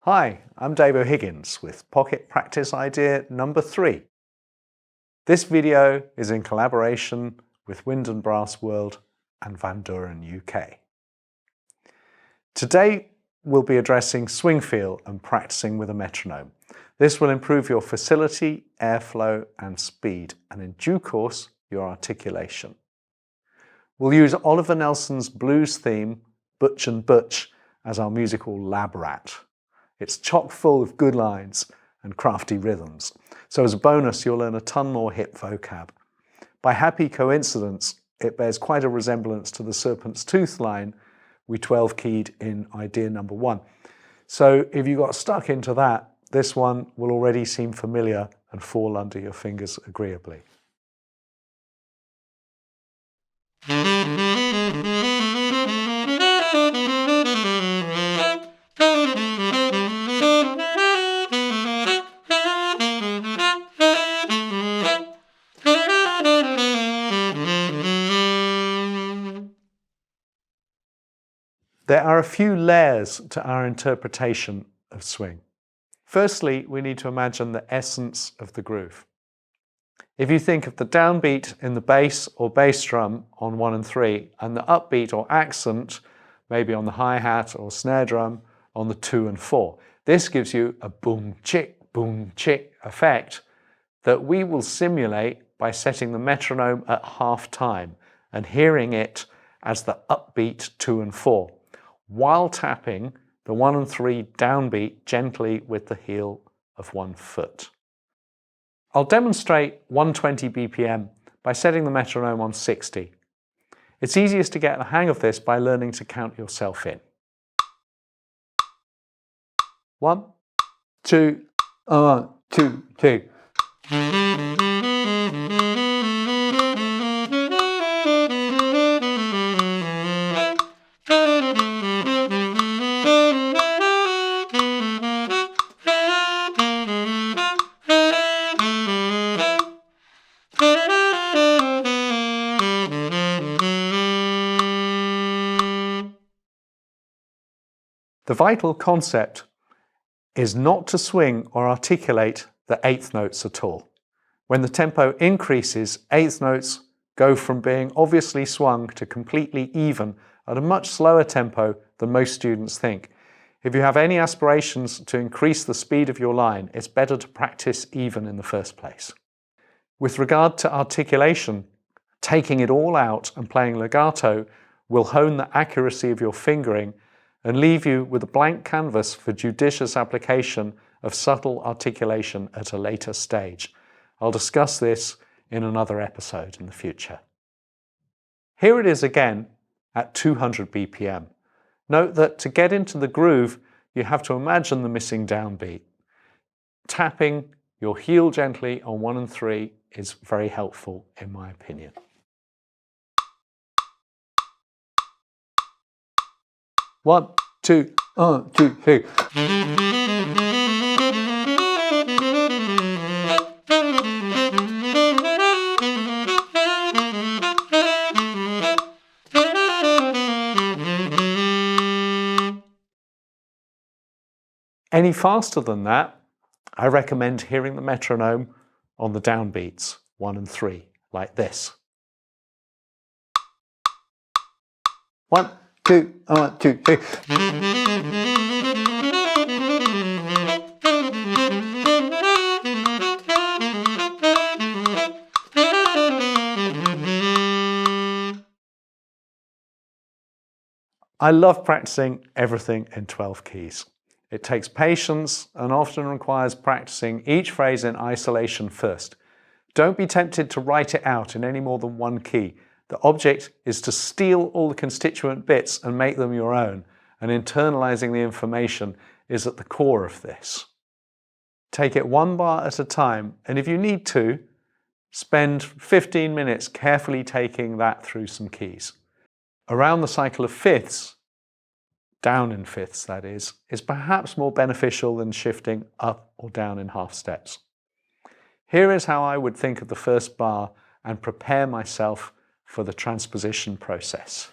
Hi, I'm Dave O'Higgins with Pocket Practice idea number 3. This video is in collaboration with Wind and Brass World and Vandoren UK. Today we'll be addressing swing feel and practicing with a metronome. This will improve your facility, airflow and speed, and in due course your articulation. We'll use Oliver Nelson's blues theme, Butch and Butch, as our musical lab rat. It's chock full of good lines and crafty rhythms. So as a bonus, you'll learn a ton more hip vocab. By happy coincidence, it bears quite a resemblance to the Serpent's Tooth line we 12-keyed in idea number 1. So if you got stuck into that, this one will already seem familiar and fall under your fingers agreeably. There are a few layers to our interpretation of swing. Firstly, we need to imagine the essence of the groove. If you think of the downbeat in the bass or bass drum on 1 and 3, and the upbeat or accent, maybe on the hi-hat or snare drum on the 2 and 4, this gives you a boom chick effect that we will simulate by setting the metronome at half time and hearing it as the upbeat 2 and 4. While tapping the 1 and 3 downbeat gently with the heel of one foot. I'll demonstrate 120 BPM by setting the metronome on 60. It's easiest to get the hang of this by learning to count yourself in. 1, 2, 1, 2, 2. The vital concept is not to swing or articulate the eighth notes at all. When the tempo increases, eighth notes go from being obviously swung to completely even at a much slower tempo than most students think. If you have any aspirations to increase the speed of your line, it's better to practice even in the first place. With regard to articulation, taking it all out and playing legato will hone the accuracy of your fingering and leave you with a blank canvas for judicious application of subtle articulation at a later stage. I'll discuss this in another episode in the future. Here it is again at 200 BPM. Note that to get into the groove, you have to imagine the missing downbeat. Tapping your heel gently on 1 and 3 is very helpful in my opinion. One, two, 1, 2, 3. Any faster than that, I recommend hearing the metronome on the downbeats, 1 and 3, like this. 1, 2, 1, 2, 3. I love practicing everything in 12 keys. It takes patience and often requires practicing each phrase in isolation first. Don't be tempted to write it out in any more than one key. The object is to steal all the constituent bits and make them your own, and internalizing the information is at the core of this. Take it one bar at a time, and if you need to, spend 15 minutes carefully taking that through some keys. Around the cycle of fifths, down in fifths that is perhaps more beneficial than shifting up or down in half steps. Here is how I would think of the first bar and prepare myself for the transposition process.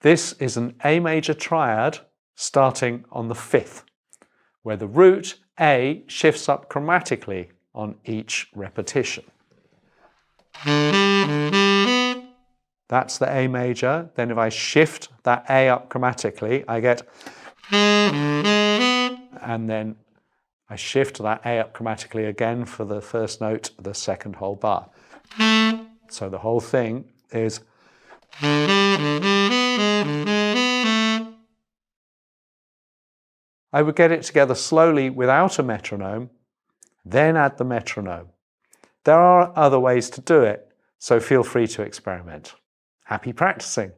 This is an A major triad starting on the 5th, where the root A shifts up chromatically on each repetition. That's the A major. Then if I shift that A up chromatically, I get, and then I shift that A up chromatically again for the first note, the second whole bar. So the whole thing is. I would get it together slowly without a metronome, then add the metronome. There are other ways to do it, so feel free to experiment. Happy practicing!